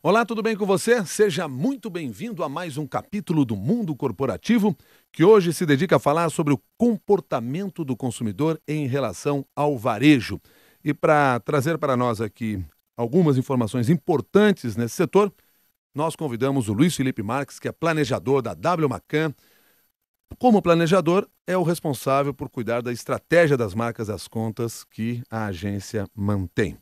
Olá, tudo bem com você? Seja muito bem-vindo a mais um capítulo do Mundo Corporativo, que hoje se dedica a falar sobre o comportamento do consumidor em relação ao varejo. E para trazer para nós aqui algumas informações importantes nesse setor, nós convidamos o Luiz Felipe Marques, que é planejador da W Macan. Como planejador, é o responsável por cuidar da estratégia das marcas das contas que a agência mantém.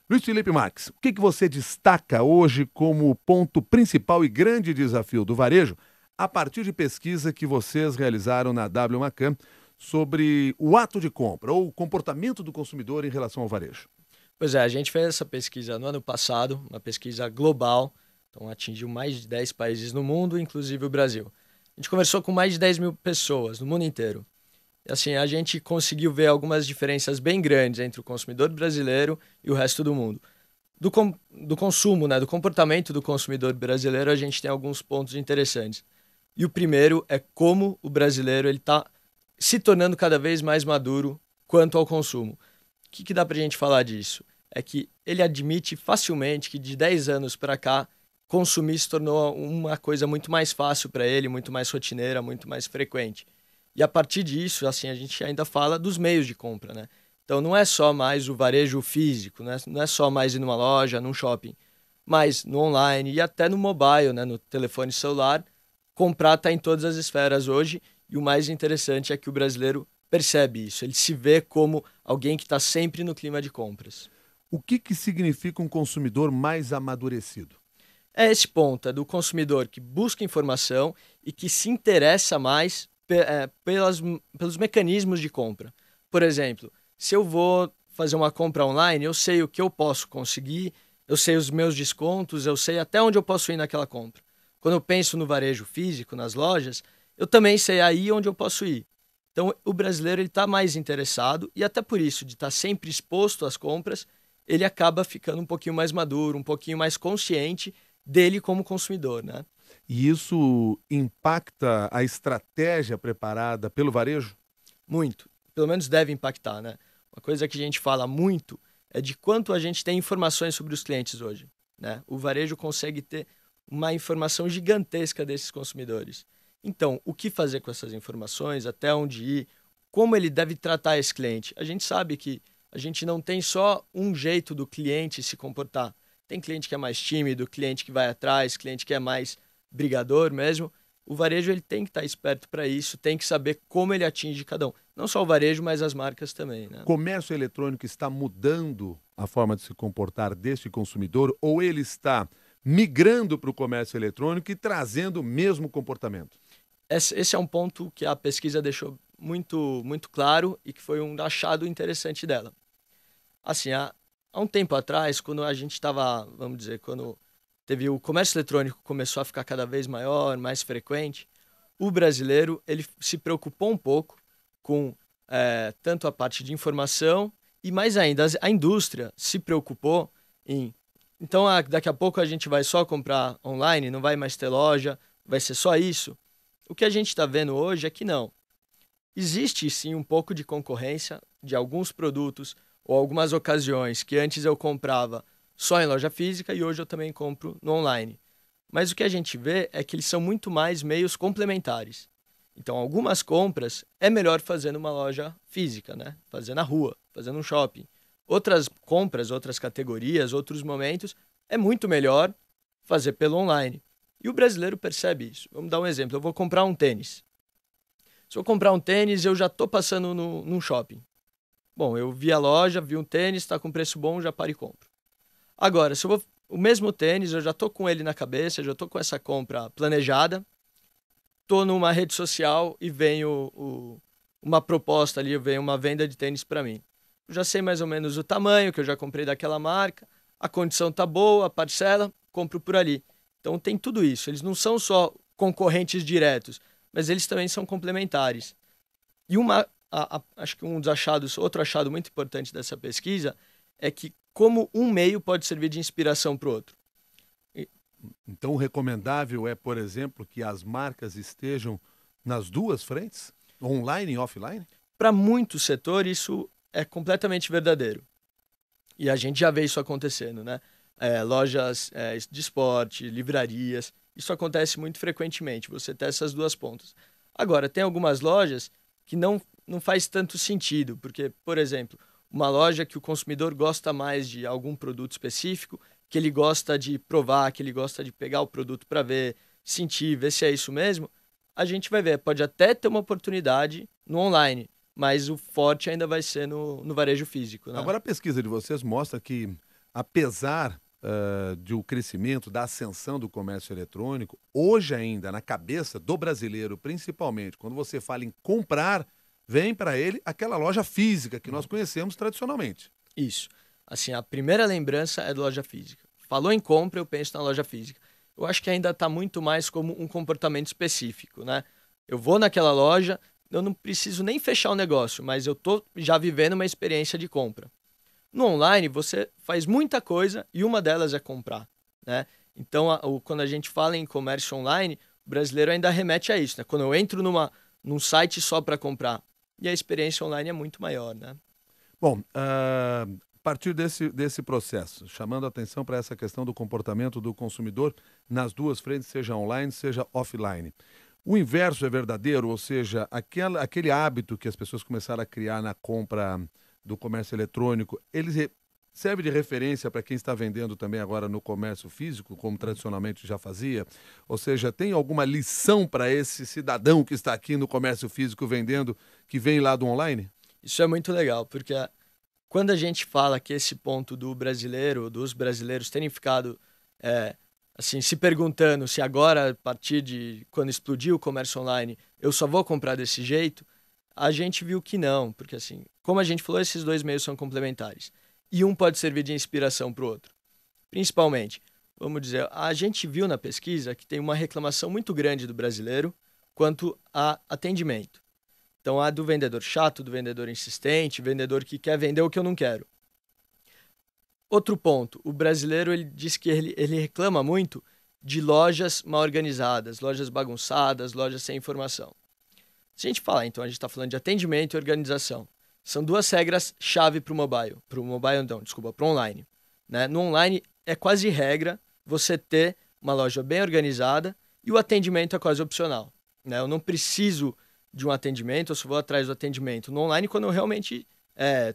Luiz Felipe Marques, o que você destaca hoje como ponto principal e grande desafio do varejo a partir de pesquisa que vocês realizaram na W Macan sobre o ato de compra ou o comportamento do consumidor em relação ao varejo? Pois é, a gente fez essa pesquisa no ano passado, uma pesquisa global, então atingiu mais de 10 países no mundo, inclusive o Brasil. A gente conversou com mais de 10 mil pessoas no mundo inteiro. E assim, a gente conseguiu ver algumas diferenças bem grandes entre o consumidor brasileiro e o resto do mundo. Do consumo, né, do comportamento do consumidor brasileiro, a gente tem alguns pontos interessantes. E o primeiro é como o brasileiro está se tornando cada vez mais maduro quanto ao consumo. O que dá para a gente falar disso? É que ele admite facilmente que de 10 anos para cá, consumir se tornou uma coisa muito mais fácil para ele, muito mais rotineira, muito mais frequente. E a partir disso, assim, a gente ainda fala dos meios de compra, né? Então não é só mais o varejo físico, né? Não é só mais ir numa loja, num shopping, mas no online e até no mobile, né? No telefone celular, comprar está em todas as esferas hoje. E o mais interessante é que o brasileiro percebe isso, ele se vê como alguém que está sempre no clima de compras. O que significa um consumidor mais amadurecido? É esse ponto, é do consumidor que busca informação e que se interessa mais pelos mecanismos de compra. Por exemplo, se eu vou fazer uma compra online, eu sei o que eu posso conseguir, eu sei os meus descontos, eu sei até onde eu posso ir naquela compra. Quando eu penso no varejo físico, nas lojas, eu também sei aí onde eu posso ir. Então, o brasileiro está mais interessado e até por isso, de estar sempre exposto às compras, ele acaba ficando um pouquinho mais maduro, um pouquinho mais consciente dele como consumidor, né? E isso impacta a estratégia preparada pelo varejo? Muito. Pelo menos deve impactar, né? Uma coisa que a gente fala muito é de quanto a gente tem informações sobre os clientes hoje, né? O varejo consegue ter uma informação gigantesca desses consumidores. Então, o que fazer com essas informações, até onde ir, como ele deve tratar esse cliente? A gente sabe que a gente não tem só um jeito do cliente se comportar. Tem cliente que é mais tímido, cliente que vai atrás, cliente que é mais brigador mesmo. O varejo ele tem que estar esperto para isso, tem que saber como ele atinge cada um. Não só o varejo, mas as marcas também, né? O comércio eletrônico está mudando a forma de se comportar deste consumidor ou ele está migrando para o comércio eletrônico e trazendo o mesmo comportamento? Esse é um ponto que a pesquisa deixou muito claro e que foi um achado interessante dela. Assim, há um tempo atrás, quando a gente estava, vamos dizer, quando teve o comércio eletrônico começou a ficar cada vez maior, mais frequente, o brasileiro ele se preocupou um pouco com tanto a parte de informação e mais ainda a indústria se preocupou em então daqui a pouco a gente vai só comprar online, não vai mais ter loja, vai ser só isso. O que a gente está vendo hoje é que não. Existe sim um pouco de concorrência de alguns produtos ou algumas ocasiões que antes eu comprava só em loja física e hoje eu também compro no online. Mas o que a gente vê é que eles são muito mais meios complementares. Então, algumas compras é melhor fazer numa loja física, né? Fazer na rua, fazer num shopping. Outras compras, outras categorias, outros momentos, é muito melhor fazer pelo online. E o brasileiro percebe isso. Vamos dar um exemplo. Eu vou comprar um tênis. Se eu comprar um tênis, eu já estou passando num shopping. Bom, eu vi a loja, vi um tênis, está com preço bom, já paro e compro. Agora, se eu vou o mesmo tênis, eu já estou com ele na cabeça, já estou com essa compra planejada, estou numa rede social e vem uma proposta ali, vem uma venda de tênis para mim. Eu já sei mais ou menos o tamanho que eu já comprei daquela marca, a condição tá boa, a parcela, compro por ali. Então tem tudo isso. Eles não são só concorrentes diretos, mas eles também são complementares. E acho que um dos achados, outro achado muito importante dessa pesquisa é que como um meio pode servir de inspiração para o outro. Então, o recomendável é, por exemplo, que as marcas estejam nas duas frentes, online e offline? Para muitos setores, isso é completamente verdadeiro. E a gente já vê isso acontecendo, né? lojas de esporte, livrarias. Isso acontece muito frequentemente, você ter essas duas pontas. Agora, tem algumas lojas que não faz tanto sentido, porque, por exemplo, uma loja que o consumidor gosta mais de algum produto específico, que ele gosta de provar, que ele gosta de pegar o produto para ver, sentir, ver se é isso mesmo, a gente vai ver. Pode até ter uma oportunidade no online, mas o forte ainda vai ser no varejo físico, né? Agora, a pesquisa de vocês mostra que, apesar de o crescimento, da ascensão do comércio eletrônico, hoje ainda, na cabeça do brasileiro, principalmente, quando você fala em comprar, vem para ele aquela loja física que nós conhecemos tradicionalmente. Isso. Assim, a primeira lembrança é da loja física. Falou em compra, eu penso na loja física. Eu acho que ainda está muito mais como um comportamento específico, né? Eu vou naquela loja, eu não preciso nem fechar o negócio, mas eu tô já vivendo uma experiência de compra. No online, você faz muita coisa e uma delas é comprar, né? Então, quando a gente fala em comércio online, o brasileiro ainda remete a isso, né? Quando eu entro num site só para comprar, e a experiência online é muito maior, né? Bom, a partir desse processo, chamando a atenção para essa questão do comportamento do consumidor nas duas frentes, seja online, seja offline. O inverso é verdadeiro, ou seja, aquele hábito que as pessoas começaram a criar na compra do comércio eletrônico, serve de referência para quem está vendendo também agora no comércio físico, como tradicionalmente já fazia? Ou seja, tem alguma lição para esse cidadão que está aqui no comércio físico vendendo, que vem lá do online? Isso é muito legal, porque quando a gente fala que esse ponto dos brasileiros terem ficado assim, se perguntando se agora, a partir de quando explodiu o comércio online, eu só vou comprar desse jeito, a gente viu que não, porque assim, como a gente falou, esses dois meios são complementares. E um pode servir de inspiração para o outro. Principalmente, vamos dizer, a gente viu na pesquisa que tem uma reclamação muito grande do brasileiro quanto a atendimento. Então, há do vendedor chato, do vendedor insistente, vendedor que quer vender o que eu não quero. Outro ponto, o brasileiro ele diz que ele reclama muito de lojas mal organizadas, lojas bagunçadas, lojas sem informação. Se a gente falar, então, a gente está falando de atendimento e organização. São duas regras-chave para o mobile. Para o online. Né? No online, é quase regra você ter uma loja bem organizada e o atendimento é quase opcional. Né? Eu não preciso de um atendimento, eu só vou atrás do atendimento no online quando eu realmente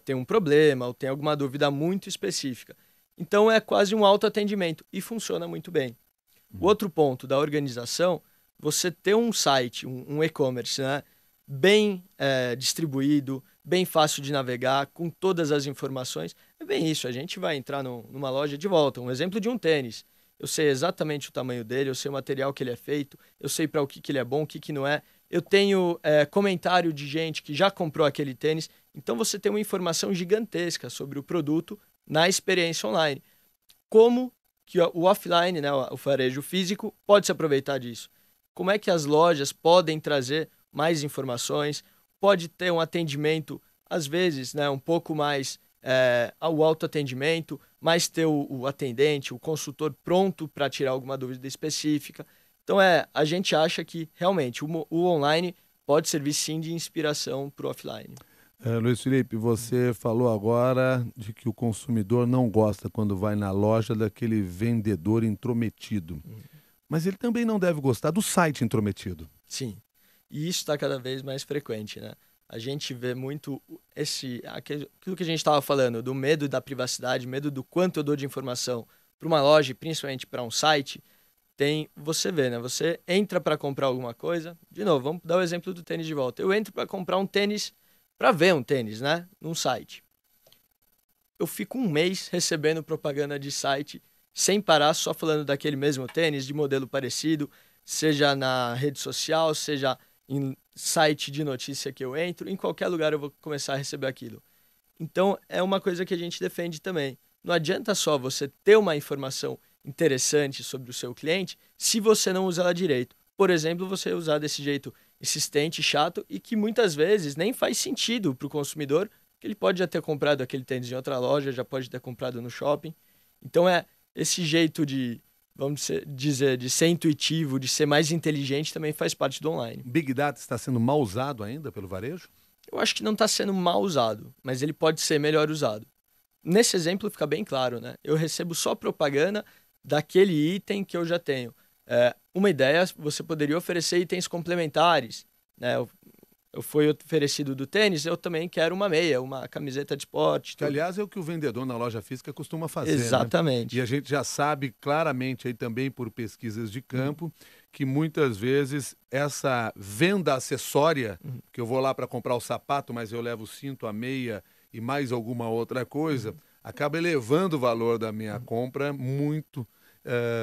tenho um problema ou tenho alguma dúvida muito específica. Então, é quase um autoatendimento e funciona muito bem. O outro ponto da organização, você ter um site, um e-commerce, né? Bem distribuído, bem fácil de navegar, com todas as informações. É bem isso, a gente vai entrar numa loja de volta. Um exemplo de um tênis. Eu sei exatamente o tamanho dele, eu sei o material que ele é feito, eu sei para o que ele é bom, o que não é. Eu tenho comentário de gente que já comprou aquele tênis. Então você tem uma informação gigantesca sobre o produto na experiência online. Como que o offline, né, o varejo físico, pode se aproveitar disso? Como é que as lojas podem trazer mais informações? Pode ter um atendimento, às vezes, né, um pouco mais ao autoatendimento, mas ter o atendente, o consultor pronto para tirar alguma dúvida específica. Então, a gente acha que, realmente, o online pode servir, sim, de inspiração para o offline. Luiz Felipe, você falou agora de que o consumidor não gosta quando vai na loja daquele vendedor intrometido. Mas ele também não deve gostar do site intrometido. Sim, e isso está cada vez mais frequente, né? A gente vê muito aquilo que a gente estava falando, do medo da privacidade, medo do quanto eu dou de informação para uma loja, principalmente para um site. Você vê, né? Você entra para comprar alguma coisa. De novo, vamos dar o exemplo do tênis de volta. Eu entro para comprar um tênis, para ver um tênis, né? Num site. Eu fico um mês recebendo propaganda de site sem parar, só falando daquele mesmo tênis, de modelo parecido, seja na rede social, seja em site de notícia que eu entro, em qualquer lugar eu vou começar a receber aquilo. Então, é uma coisa que a gente defende também. Não adianta só você ter uma informação interessante sobre o seu cliente se você não usa ela direito. Por exemplo, você usar desse jeito insistente, chato e que muias vezes nem faz sentido para o consumidor, que ele pode já ter comprado aquele tênis em outra loja, já pode ter comprado no shopping. Então esse jeito de, vamos dizer, de ser intuitivo, de ser mais inteligente também faz parte do online. Big Data está sendo mal usado ainda pelo varejo? Eu acho que não está sendo mal usado, mas ele pode ser melhor usado. nesse exemplo fica bem claro, né? Eu recebo só propaganda daquele item que eu já tenho. Uma ideia, você poderia oferecer itens complementares, né? Eu fui oferecido do tênis, eu também quero uma meia, uma camiseta de esporte. Que, aliás, é o que o vendedor na loja física costuma fazer, né? Exatamente. E a gente já sabe claramente aí também por pesquisas de campo que muitas vezes essa venda acessória, que eu vou lá para comprar o sapato, mas eu levo o cinto, a meia e mais alguma outra coisa, acaba elevando o valor da minha compra muito.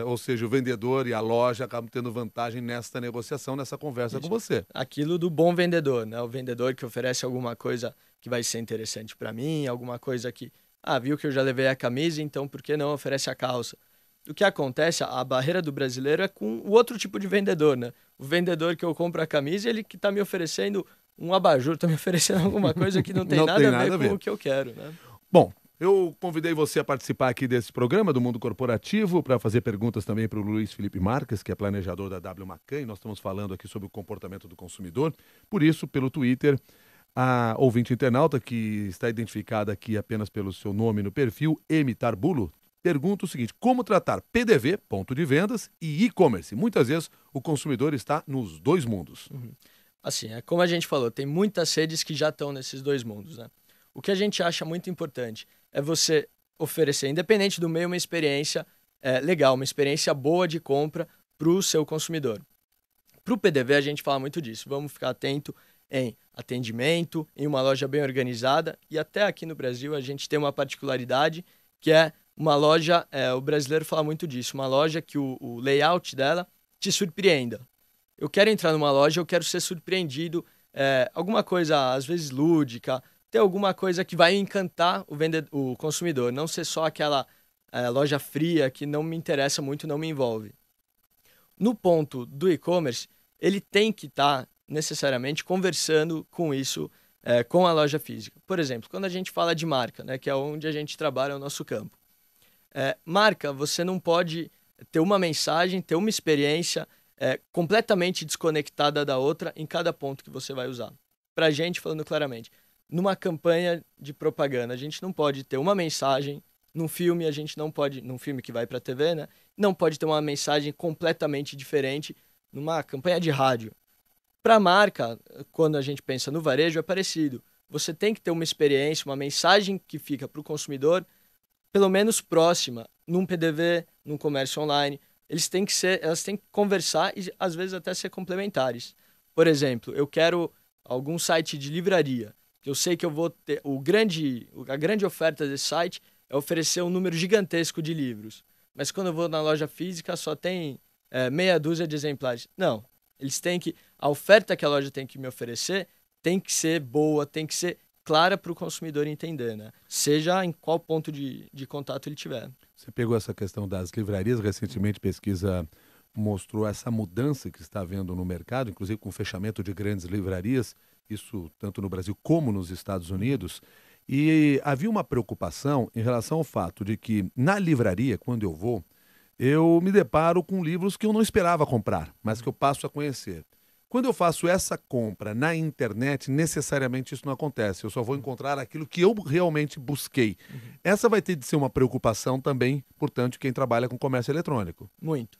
Ou seja, o vendedor e a loja acabam tendo vantagem nesta negociação, nessa conversa com você. Aquilo do bom vendedor, né? O vendedor que oferece alguma coisa que vai ser interessante para mim, alguma coisa que, viu que eu já levei a camisa, então por que não oferece a calça? O que acontece, a barreira do brasileiro é com o outro tipo de vendedor, né? O vendedor que eu compro a camisa, ele que está me oferecendo um abajur, está me oferecendo alguma coisa que não tem nada a ver com o que eu quero, né? Bom, eu convidei você a participar aqui desse programa do Mundo Corporativo para fazer perguntas também para o Luiz Felipe Marques, que é planejador da W Macan, e nós estamos falando aqui sobre o comportamento do consumidor. Por isso, pelo Twitter, a ouvinte internauta, que está identificada aqui apenas pelo seu nome no perfil, M. Tarbulo, pergunta o seguinte: como tratar PDV, ponto de vendas, e e-commerce? Muitas vezes o consumidor está nos dois mundos. Assim, como a gente falou, tem muitas redes que já estão nesses dois mundos, né? O que a gente acha muito importante é você oferecer, independente do meio, uma experiência legal, uma experiência boa de compra para o seu consumidor. Para o PDV, a gente fala muito disso. Vamos ficar atento em atendimento, em uma loja bem organizada. E até aqui no Brasil, a gente tem uma particularidade que é uma loja, o brasileiro fala muito disso, uma loja que o layout dela te surpreenda. Eu quero entrar numa loja, eu quero ser surpreendido, alguma coisa, às vezes, lúdica, ter alguma coisa que vai encantar o consumidor, não ser só aquela loja fria que não me interessa muito, não me envolve. No ponto do e-commerce, ele tem que estar necessariamente conversando com isso, com a loja física. Por exemplo, quando a gente fala de marca, né, que é onde a gente trabalha o nosso campo. Marca, você não pode ter uma mensagem, ter uma experiência completamente desconectada da outra em cada ponto que você vai usar. Para a gente, falando claramente, numa campanha de propaganda, a gente não pode ter uma mensagem, num filme a gente não pode, num filme que vai para a TV, né? Não pode ter uma mensagem completamente diferente numa campanha de rádio. Para a marca, quando a gente pensa no varejo, é parecido. Você tem que ter uma experiência, uma mensagem que fica para o consumidor, pelo menos próxima, num PDV, num comércio online. Elas têm que conversar e às vezes até ser complementares. Por exemplo, eu quero algum site de livraria, que eu sei que eu vou ter a grande oferta desse site é oferecer um número gigantesco de livros. Mas quando eu vou na loja física só tem meia dúzia de exemplares. Não, a oferta que a loja tem que me oferecer tem que ser boa, tem que ser clara para o consumidor entender, né? Seja em qual ponto de contato ele tiver. Você pegou essa questão das livrarias, recentemente pesquisa mostrou essa mudança que está havendo no mercado, inclusive com o fechamento de grandes livrarias, isso tanto no Brasil como nos Estados Unidos, e havia uma preocupação em relação ao fato de que na livraria, quando eu me deparo com livros que eu não esperava comprar, mas que eu passo a conhecer. Quando eu faço essa compra na internet, necessariamente isso não acontece. Eu só vou encontrar aquilo que eu realmente busquei. Essa vai ter de ser uma preocupação também, portanto, de quem trabalha com comércio eletrônico. Muito.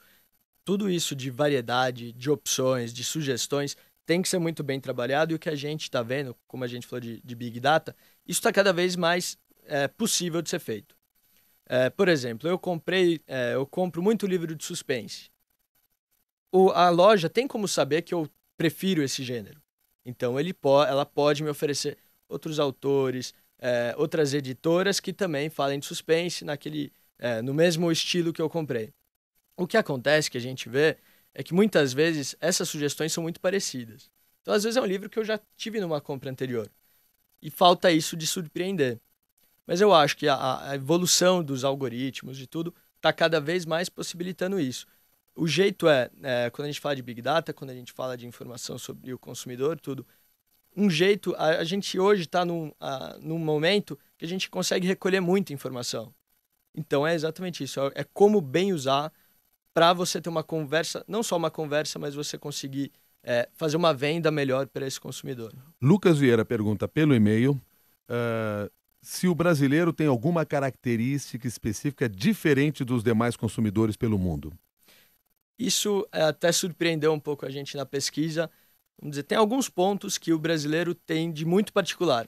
Tudo isso de variedade, de opções, de sugestões, tem que ser muito bem trabalhado. E o que a gente está vendo, como a gente falou de Big Data, isso está cada vez mais possível de ser feito. Por exemplo, eu compro muito livro de suspense. A loja tem como saber que eu prefiro esse gênero. Então, ela pode me oferecer outros autores, outras editoras que também falem de suspense no mesmo estilo que eu comprei. O que acontece, que a gente vê, é que muitas vezes essas sugestões são muito parecidas. Então, às vezes é um livro que eu já tive numa compra anterior. E falta isso de surpreender. Mas eu acho que a evolução dos algoritmos, de tudo, está cada vez mais possibilitando isso. O jeito quando a gente fala de Big Data, quando a gente fala de informação sobre o consumidor, tudo, a gente hoje está num momento que a gente consegue recolher muita informação. Então é exatamente isso, é como bem usar para você ter uma conversa, não só uma conversa, mas você conseguir fazer uma venda melhor para esse consumidor. Lucas Vieira pergunta pelo e-mail, se o brasileiro tem alguma característica específica diferente dos demais consumidores pelo mundo. Isso até surpreendeu um pouco a gente na pesquisa. Vamos dizer, tem alguns pontos que o brasileiro tem de muito particular.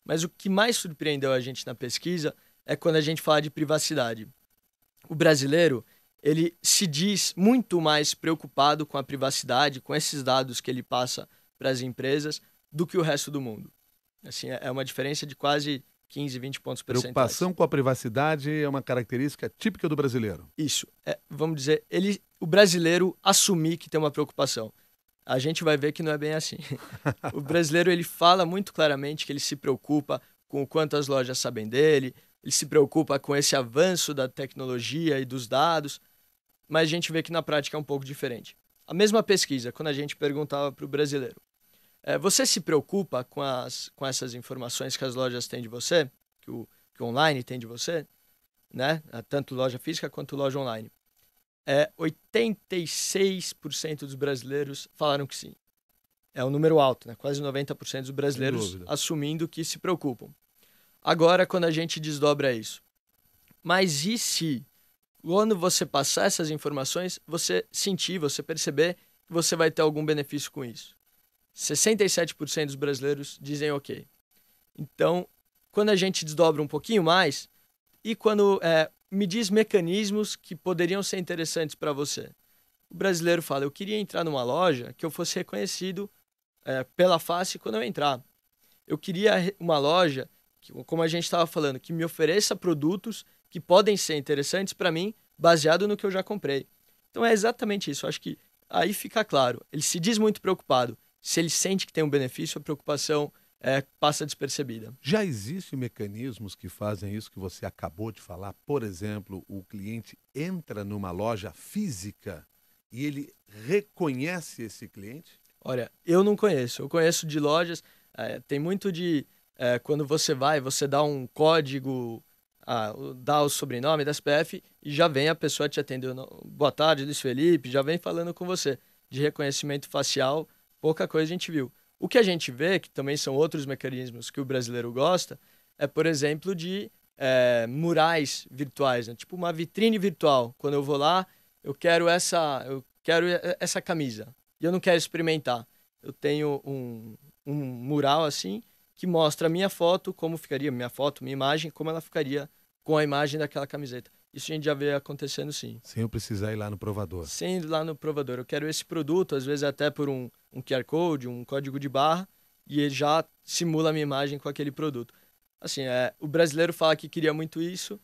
Mas o que mais surpreendeu a gente na pesquisa é quando a gente fala de privacidade. O brasileiro, ele se diz muito mais preocupado com a privacidade, com esses dados que ele passa para as empresas, do que o resto do mundo. Assim, é uma diferença de quase 15, 20 pontos percentuais. Preocupação com a privacidade é uma característica típica do brasileiro. Isso. Vamos dizer, o brasileiro assumir que tem uma preocupação. A gente vai ver que não é bem assim. O brasileiro, ele fala muito claramente que ele se preocupa com o quanto as lojas sabem dele, ele se preocupa com esse avanço da tecnologia e dos dados, mas a gente vê que na prática é um pouco diferente. A mesma pesquisa, quando a gente perguntava para o brasileiro, você se preocupa com essas informações que as lojas têm de você, que o online tem de você, né? Tanto loja física quanto loja online? 86% dos brasileiros falaram que sim. É um número alto, né? Quase 90% dos brasileiros assumindo que se preocupam. Agora, quando a gente desdobra isso, mas e se, quando você passar essas informações, você sentir, você perceber que você vai ter algum benefício com isso? 67% dos brasileiros dizem ok. Então, quando a gente desdobra um pouquinho mais, e quando me diz mecanismos que poderiam ser interessantes para você. O brasileiro fala, eu queria entrar numa loja que eu fosse reconhecido pela face quando eu entrar. Eu queria uma loja, como a gente estava falando, que me ofereça produtos que podem ser interessantes para mim, baseado no que eu já comprei. Então é exatamente isso. Eu acho que aí fica claro. Ele se diz muito preocupado. Se ele sente que tem um benefício, a preocupação passa despercebida. Já existem mecanismos que fazem isso que você acabou de falar? Por exemplo, o cliente entra numa loja física e ele reconhece esse cliente? Olha, eu não conheço. Eu conheço de lojas, tem muito de... quando você dá um código, dá o sobrenome da CPF e já vem a pessoa te atendendo. Boa tarde, Luiz Felipe, já vem falando com você. De reconhecimento facial, pouca coisa a gente viu. O que a gente vê, que também são outros mecanismos que o brasileiro gosta, é, por exemplo, de murais virtuais, né? Tipo uma vitrine virtual. Quando eu vou lá, eu quero essa camisa e eu não quero experimentar. Eu tenho um mural assim que mostra a minha foto, como ficaria minha foto, minha imagem, como ela ficaria com a imagem daquela camiseta. Isso a gente já vê acontecendo sim. Sem eu precisar ir lá no provador. Sem ir lá no provador. Eu quero esse produto, às vezes até por um QR Code, um código de barra, e ele já simula a minha imagem com aquele produto. Assim, o brasileiro fala que queria muito isso,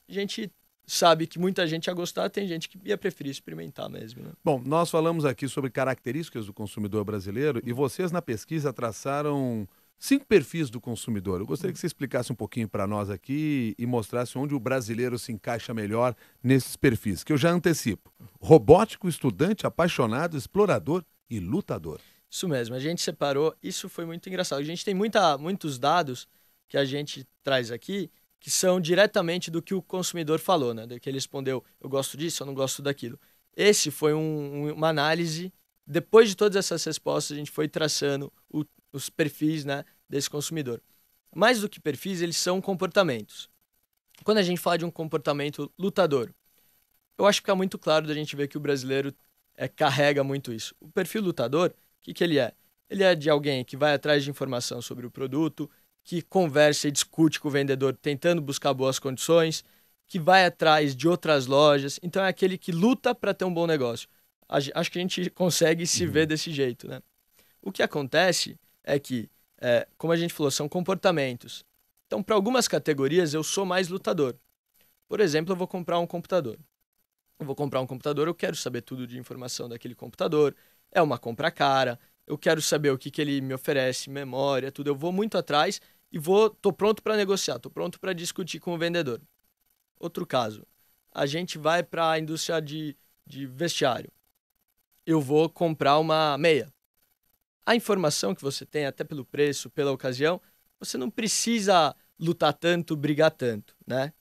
a gente sabe que muita gente ia gostar, tem gente que ia preferir experimentar mesmo, né? Bom, nós falamos aqui sobre características do consumidor brasileiro e vocês na pesquisa traçaram 5 perfis do consumidor. Eu gostaria que você explicasse um pouquinho para nós aqui e mostrasse onde o brasileiro se encaixa melhor nesses perfis, que eu já antecipo. Robótico, estudante, apaixonado, explorador e lutador. Isso mesmo, a gente separou, isso foi muito engraçado. A gente tem muitos dados que a gente traz aqui que são diretamente do que o consumidor falou, né? Que ele respondeu, eu gosto disso, eu não gosto daquilo. Esse foi uma análise, depois de todas essas respostas, a gente foi traçando os perfis, né, desse consumidor. Mais do que perfis, eles são comportamentos. Quando a gente fala de um comportamento lutador, eu acho que fica muito claro da gente ver que o brasileiro carrega muito isso. O perfil lutador, o que ele é? Ele é de alguém que vai atrás de informação sobre o produto, que conversa e discute com o vendedor tentando buscar boas condições, que vai atrás de outras lojas. Então é aquele que luta para ter um bom negócio. Acho que a gente consegue se ver desse jeito, né? O que acontece é que, como a gente falou, são comportamentos. Então, para algumas categorias, eu sou mais lutador. Por exemplo, eu vou comprar um computador. Eu quero saber tudo de informação daquele computador. É uma compra cara. Eu quero saber o que ele me oferece, memória, tudo. Eu vou muito atrás e tô pronto para negociar, tô pronto para discutir com o vendedor. Outro caso, a gente vai para a indústria de vestiário. Eu vou comprar uma meia. A informação que você tem, até pelo preço, pela ocasião, você não precisa lutar tanto, brigar tanto, né?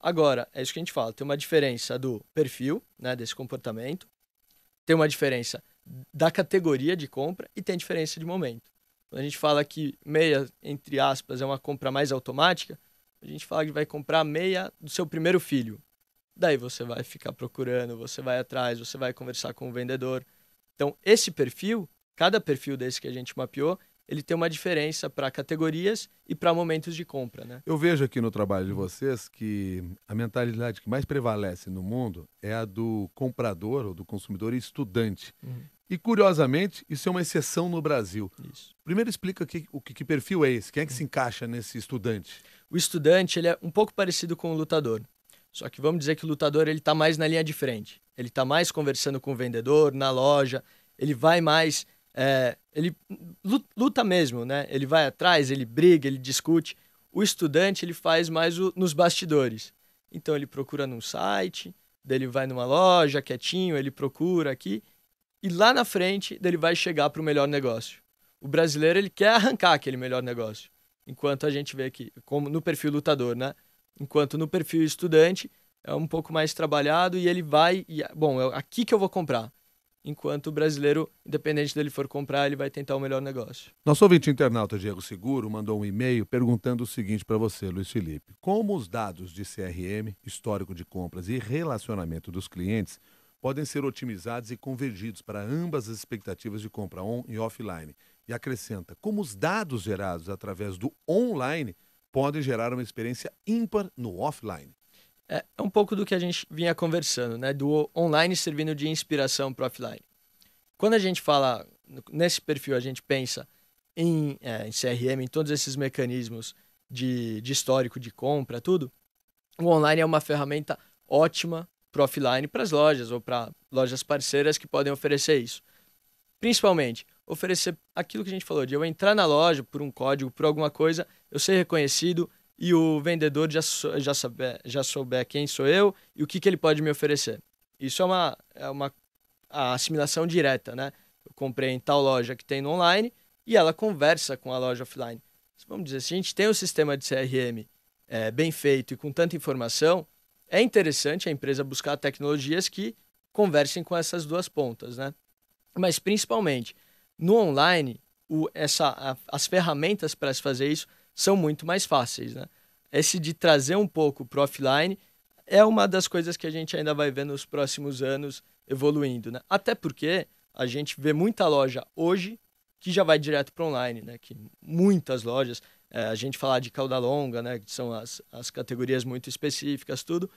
Agora, é isso que a gente fala, tem uma diferença do perfil, né, desse comportamento, tem uma diferença da categoria de compra e tem diferença de momento. Quando a gente fala que meia, entre aspas, é uma compra mais automática, a gente fala que vai comprar meia do seu primeiro filho. Daí você vai ficar procurando, você vai atrás, você vai conversar com o vendedor. Então, esse perfil, cada perfil desse que a gente mapeou, ele tem uma diferença para categorias e para momentos de compra, né? Eu vejo aqui no trabalho de vocês que a mentalidade que mais prevalece no mundo é a do comprador ou do consumidor estudante. Uhum. E, curiosamente, isso é uma exceção no Brasil. Isso. Primeiro explica que perfil é esse, quem é que se encaixa nesse estudante? O estudante, ele é um pouco parecido com o lutador. Só que vamos dizer que o lutador, ele está mais na linha de frente. Ele está mais conversando com o vendedor, na loja, ele vai mais... ele luta mesmo, né? Ele vai atrás, ele briga, ele discute. O estudante, ele faz mais nos bastidores. Então, ele procura num site, daí ele vai numa loja, quietinho, ele procura aqui, e lá na frente, daí ele vai chegar para o melhor negócio. O brasileiro, ele quer arrancar aquele melhor negócio. Enquanto a gente vê aqui, como no perfil lutador, né? Enquanto no perfil estudante, é um pouco mais trabalhado e ele vai... bom, é aqui que eu vou comprar. Enquanto o brasileiro, independente dele for comprar, ele vai tentar o melhor negócio. Nosso ouvinte internauta Diego Seguro mandou um e-mail perguntando o seguinte para você, Luiz Felipe. Como os dados de CRM, histórico de compras e relacionamento dos clientes podem ser otimizados e convergidos para ambas as expectativas de compra on e offline? E acrescenta, como os dados gerados através do online podem gerar uma experiência ímpar no offline? É um pouco do que a gente vinha conversando, né? Do online servindo de inspiração para o offline. Quando a gente fala nesse perfil, a gente pensa em CRM, em todos esses mecanismos de histórico de compra, tudo. O online é uma ferramenta ótima para o offline, para as lojas ou para lojas parceiras que podem oferecer isso. Principalmente, oferecer aquilo que a gente falou, de eu entrar na loja por um código, por alguma coisa, eu ser reconhecido e o vendedor já souber quem sou eu e o que ele pode me oferecer. Isso é uma a assimilação direta, né? Eu comprei em tal loja que tem no online e ela conversa com a loja offline. Vamos dizer, se a gente tem um sistema de CRM bem feito e com tanta informação, é interessante a empresa buscar tecnologias que conversem com essas duas pontas, né? Mas, principalmente, no online, as ferramentas para se fazer isso são muito mais fáceis, né? Esse de trazer um pouco para o offline é uma das coisas que a gente ainda vai ver nos próximos anos evoluindo, né? Até porque a gente vê muita loja hoje que já vai direto para online, né? Que muitas lojas, a gente falar de cauda longa, né? Que são as categorias muito específicas, tudo.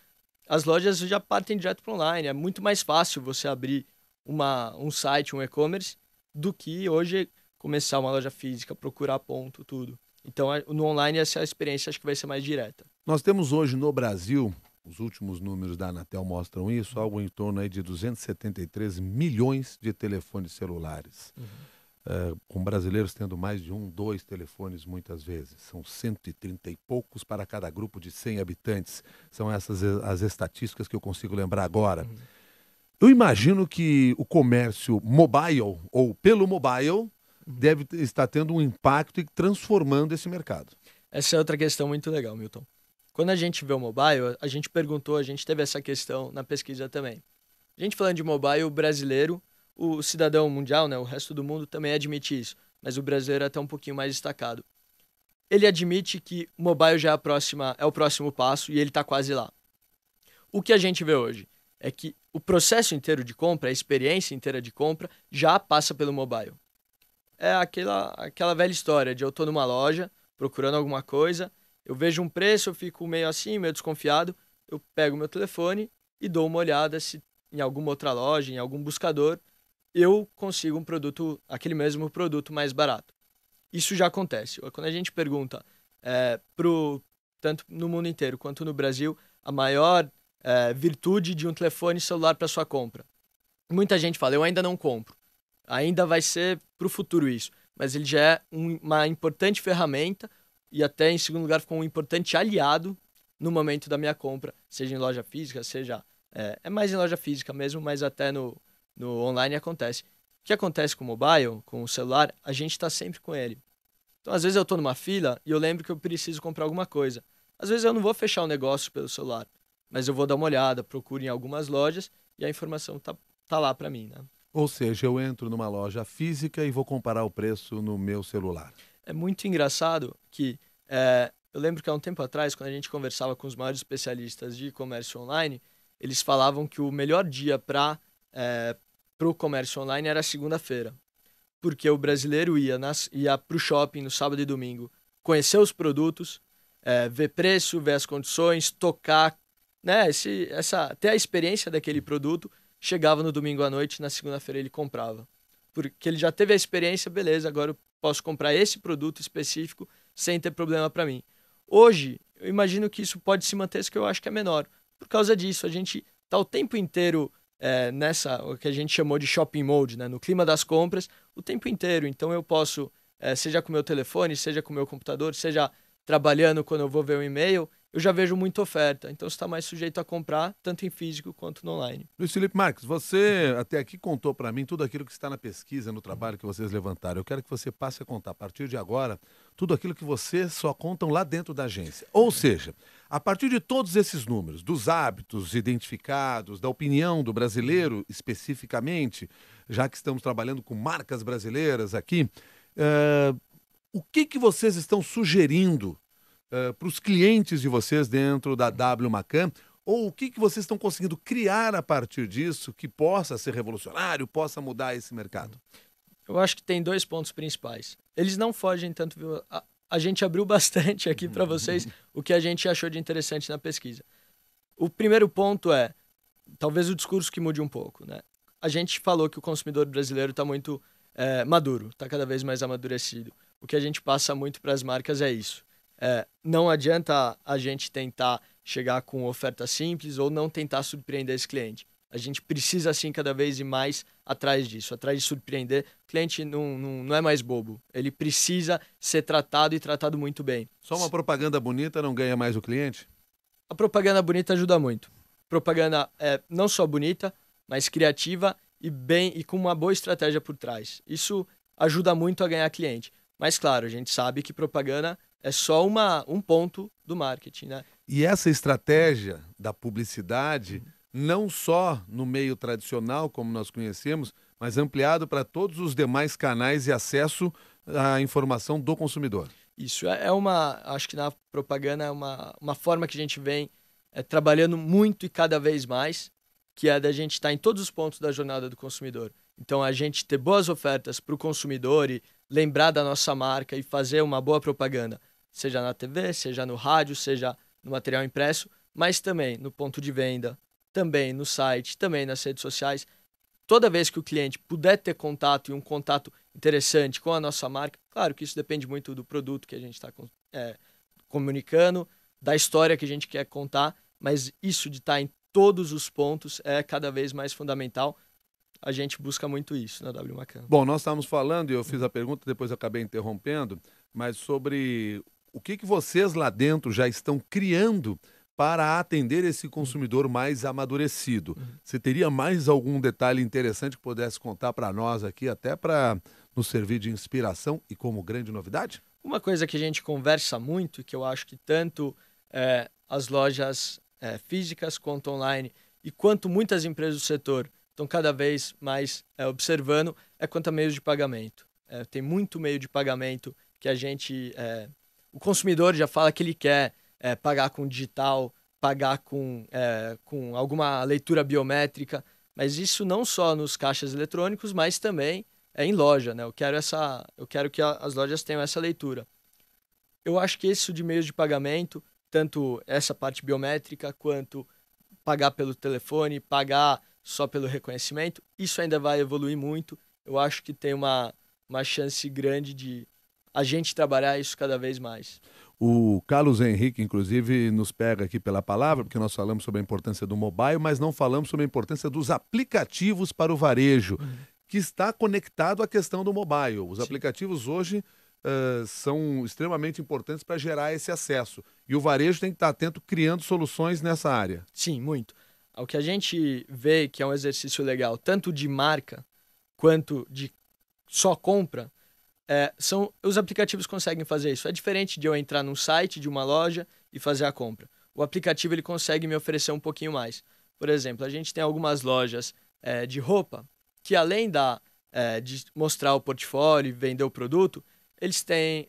As lojas já partem direto para online. É muito mais fácil você abrir um site, um e-commerce, do que hoje começar uma loja física, procurar ponto, tudo. Então, no online, essa experiência acho que vai ser mais direta. Nós temos hoje no Brasil, os últimos números da Anatel mostram isso, algo em torno aí de 273 milhões de telefones celulares. Com brasileiros tendo mais de 2 telefones muitas vezes. São 130 e poucos para cada grupo de 100 habitantes. São essas as estatísticas que eu consigo lembrar agora. Eu imagino que o comércio mobile, ou pelo mobile, deve estar tendo um impacto e transformando esse mercado. Essa é outra questão muito legal, Milton. Quando a gente vê o mobile, a gente perguntou, a gente teve essa questão na pesquisa também. A gente falando de mobile, o brasileiro, o cidadão mundial, né, o resto do mundo também admite isso, mas o brasileiro é até um pouquinho mais destacado. Ele admite que o mobile já é o próximo passo e ele está quase lá. O que a gente vê hoje é que o processo inteiro de compra, a experiência inteira de compra, já passa pelo mobile. É aquela velha história de eu estou numa loja procurando alguma coisa, eu vejo um preço, eu fico meio assim, meio desconfiado, eu pego meu telefone e dou uma olhada se em alguma outra loja, em algum buscador, eu consigo um produto, aquele mesmo produto mais barato. Isso já acontece. Quando a gente pergunta tanto no mundo inteiro quanto no Brasil, a maior virtude de um telefone celular para sua compra. Muita gente fala, eu ainda não compro. Ainda vai ser para o futuro isso. Mas ele já é uma importante ferramenta e até, em segundo lugar, ficou um importante aliado no momento da minha compra, seja em loja física, seja... É mais em loja física mesmo, mas até no online acontece. O que acontece com o mobile, com o celular, a gente está sempre com ele. Então, às vezes eu estou numa fila e eu lembro que eu preciso comprar alguma coisa. Às vezes eu não vou fechar o negócio pelo celular, mas eu vou dar uma olhada, procuro em algumas lojas e a informação tá lá para mim, né? Ou seja, eu entro numa loja física e vou comparar o preço no meu celular. É muito engraçado que eu lembro que há um tempo atrás, quando a gente conversava com os maiores especialistas de comércio online, eles falavam que o melhor dia para o comércio online era segunda-feira, porque o brasileiro ia para o shopping no sábado e domingo, conhecer os produtos, ver preço, ver as condições, tocar, né, ter a experiência daquele produto, chegava no domingo à noite, na segunda-feira ele comprava. Porque ele já teve a experiência, beleza, agora eu posso comprar esse produto específico sem ter problema para mim. Hoje, eu imagino que isso pode se manter, isso que eu acho que é menor. Por causa disso, a gente está o tempo inteiro nessa, o que a gente chamou de shopping mode, né? No clima das compras, o tempo inteiro. Então eu posso, seja com o meu telefone, seja com o meu computador, seja trabalhando quando eu vou ver um e-mail, eu já vejo muita oferta. Então você está mais sujeito a comprar, tanto em físico quanto no online. Luiz Felipe Marques, você até aqui contou para mim tudo aquilo que está na pesquisa, no trabalho que vocês levantaram. Eu quero que você passe a contar, a partir de agora, tudo aquilo que vocês só contam lá dentro da agência. Ou seja, a partir de todos esses números, dos hábitos identificados, da opinião do brasileiro especificamente, já que estamos trabalhando com marcas brasileiras aqui, o que vocês estão sugerindo para os clientes de vocês dentro da W Macan, ou o que vocês estão conseguindo criar a partir disso que possa ser revolucionário, possa mudar esse mercado? Eu acho que tem dois pontos principais. Eles não fogem tanto... A gente abriu bastante aqui para vocês o que a gente achou de interessante na pesquisa. O primeiro ponto é, talvez o discurso que mude um pouco, né? A gente falou que o consumidor brasileiro está muito maduro, está cada vez mais amadurecido. O que a gente passa muito para as marcas é isso. Não adianta a gente tentar chegar com oferta simples ou não tentar surpreender esse cliente. A gente precisa, sim, cada vez ir mais atrás disso, atrás de surpreender. O cliente não é mais bobo. Ele precisa ser tratado e tratado muito bem. Só uma propaganda bonita não ganha mais o cliente? A propaganda bonita ajuda muito. Propaganda não só bonita, mas criativa e com uma boa estratégia por trás. Isso ajuda muito a ganhar cliente. Mas, claro, a gente sabe que propaganda é só um ponto do marketing, né? E essa estratégia da publicidade, não só no meio tradicional, como nós conhecemos, mas ampliado para todos os demais canais e acesso à informação do consumidor. Isso acho que na propaganda é uma forma que a gente vem trabalhando muito e cada vez mais, que é da gente estar em todos os pontos da jornada do consumidor. Então, a gente ter boas ofertas para o consumidor e lembrar da nossa marca e fazer uma boa propaganda, seja na TV, seja no rádio, seja no material impresso, mas também no ponto de venda, também no site, também nas redes sociais. Toda vez que o cliente puder ter contato e um contato interessante com a nossa marca, claro que isso depende muito do produto que a gente está comunicando, da história que a gente quer contar, mas isso de estar em todos os pontos é cada vez mais fundamental. A gente busca muito isso na W Macan. Bom, nós estávamos falando, e eu fiz a pergunta, depois eu acabei interrompendo, mas sobre o que vocês lá dentro já estão criando para atender esse consumidor mais amadurecido. Você teria mais algum detalhe interessante que pudesse contar para nós aqui, até para nos servir de inspiração e como grande novidade? Uma coisa que a gente conversa muito, e que eu acho que tanto as lojas físicas quanto online, e quanto muitas empresas do setor estão cada vez mais observando, é quanto a meios de pagamento. Tem muito meio de pagamento que a gente... o consumidor já fala que ele quer pagar com digital, pagar com alguma leitura biométrica, mas isso não só nos caixas eletrônicos, mas também em loja, né? Eu quero que as lojas tenham essa leitura. Eu acho que isso de meios de pagamento, tanto essa parte biométrica, quanto pagar pelo telefone, pagar só pelo reconhecimento, isso ainda vai evoluir muito. Eu acho que tem uma chance grande de a gente trabalhar isso cada vez mais. O Carlos Henrique, inclusive, nos pega aqui pela palavra, porque nós falamos sobre a importância do mobile, mas não falamos sobre a importância dos aplicativos para o varejo, que está conectado à questão do mobile. Os aplicativos hoje são extremamente importantes para gerar esse acesso. E o varejo tem que estar atento criando soluções nessa área. Sim, muito. O que a gente vê que é um exercício legal, tanto de marca quanto de só compra, os aplicativos conseguem fazer isso. É diferente de eu entrar num site de uma loja e fazer a compra. O aplicativo ele consegue me oferecer um pouquinho mais. Por exemplo, a gente tem algumas lojas de roupa que além de mostrar o portfólio e vender o produto, eles têm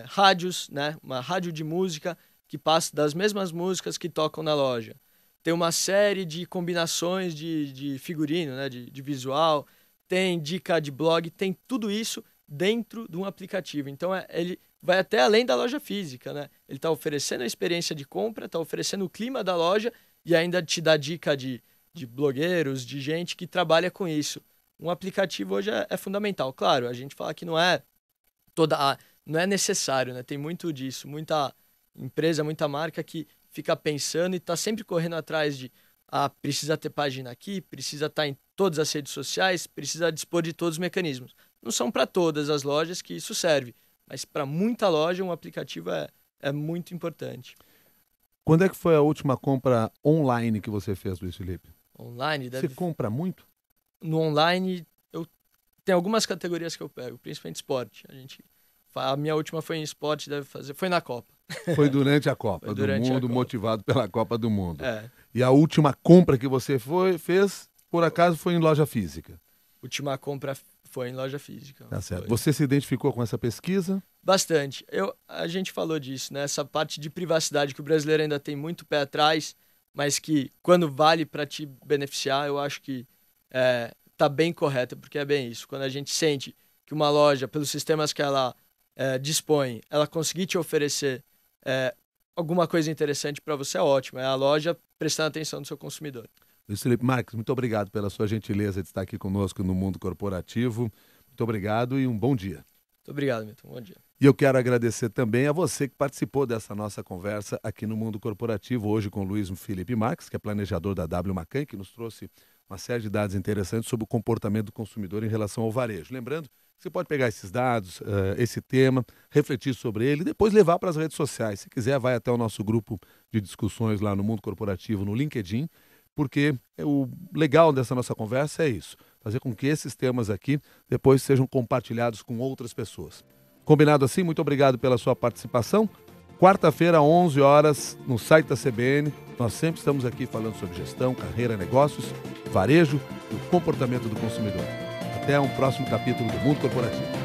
rádios, né? Uma rádio de música que passa das mesmas músicas que tocam na loja. Tem uma série de combinações de figurino, né? De visual, tem dica de blog, tem tudo isso dentro de um aplicativo. Então, ele vai até além da loja física, né? Ele está oferecendo a experiência de compra, está oferecendo o clima da loja e ainda te dá dica de blogueiros, de gente que trabalha com isso. Um aplicativo hoje é fundamental. Claro, a gente fala que não é necessário, né? Tem muito disso, muita empresa, muita marca que fica pensando e está sempre correndo atrás de precisa ter página aqui, precisa estar em todas as redes sociais, precisa dispor de todos os mecanismos. Não são para todas as lojas que isso serve, mas para muita loja um aplicativo é muito importante. Quando é que foi a última compra online que você fez, Luiz Felipe? Online? Você compra muito? No online, tem algumas categorias que eu pego, principalmente esporte. A minha última foi em esporte, foi na Copa. Foi durante a Copa Foi do durante a Mundo, Copa. motivado pela Copa do Mundo. É. E a última compra que você fez, por acaso, foi em loja física? Última compra foi em loja física. Tá certo. Foi. Você se identificou com essa pesquisa? Bastante. A gente falou disso, né? Essa parte de privacidade que o brasileiro ainda tem muito pé atrás, mas que quando vale para te beneficiar, eu acho que tá bem correta, porque é bem isso. Quando a gente sente que uma loja, pelos sistemas que ela dispõe, ela conseguir te oferecer alguma coisa interessante para você, é ótimo. É a loja prestando atenção no seu consumidor. Luiz Felipe Marques, muito obrigado pela sua gentileza de estar aqui conosco no Mundo Corporativo. Muito obrigado e um bom dia. Muito obrigado, Milton. Bom dia. E eu quero agradecer também a você que participou dessa nossa conversa aqui no Mundo Corporativo, hoje com o Luiz Felipe Marques, que é planejador da W Macan, que nos trouxe uma série de dados interessantes sobre o comportamento do consumidor em relação ao varejo. Lembrando que você pode pegar esses dados, esse tema, refletir sobre ele e depois levar para as redes sociais. Se quiser, vai até o nosso grupo de discussões lá no Mundo Corporativo, no LinkedIn, porque o legal dessa nossa conversa é isso, fazer com que esses temas aqui depois sejam compartilhados com outras pessoas. Combinado assim? Muito obrigado pela sua participação. Quarta-feira, 11 horas, no site da CBN, nós sempre estamos aqui falando sobre gestão, carreira, negócios, varejo e o comportamento do consumidor. Até um próximo capítulo do Mundo Corporativo.